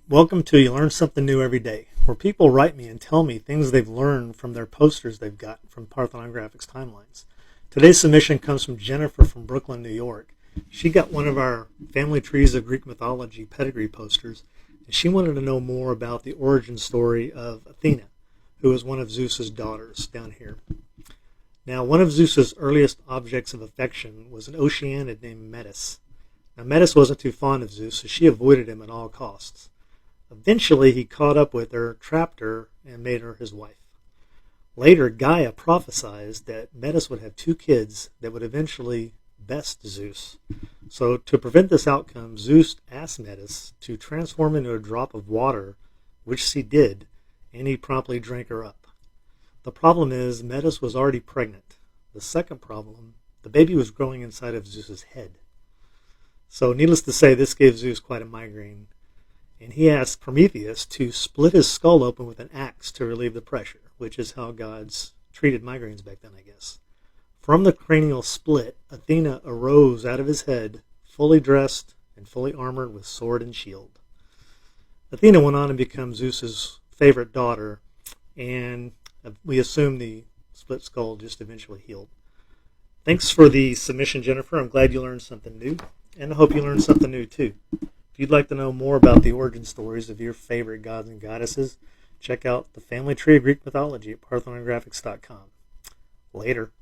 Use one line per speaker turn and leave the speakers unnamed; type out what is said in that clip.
Welcome to You Learn Something New Every Day, where people write me and tell me things they've learned from their posters they've gotten from Parthenon Graphics Timelines. Today's submission comes from Jennifer from Brooklyn, New York. She got one of our Family Trees of Greek Mythology pedigree posters, and she wanted to know more about the origin story of Athena, who was one of Zeus's daughters down here. Now, one of Zeus's earliest objects of affection was an Oceanid named Metis. Now, Metis wasn't too fond of Zeus, so she avoided him at all costs. Eventually, he caught up with her, trapped her, and made her his wife. Later, Gaia prophesied that Metis would have two kids that would eventually best Zeus. So, to prevent this outcome, Zeus asked Metis to transform into a drop of water, which she did, and he promptly drank her up. The problem is, Metis was already pregnant. The second problem, the baby was growing inside of Zeus's head. So, needless to say, this gave Zeus quite a migraine. And he asked Prometheus to split his skull open with an axe to relieve the pressure, which is how gods treated migraines back then, I guess. From the cranial split, Athena arose out of his head, fully dressed and fully armored with sword and shield. Athena went on to become Zeus's favorite daughter, and we assume the split skull just eventually healed. Thanks for the submission, Jennifer. I'm glad you learned something new, and I hope you learned something new too. If you'd like to know more about the origin stories of your favorite gods and goddesses, check out the Family Tree of Greek Mythology at parthenongraphics.com. Later.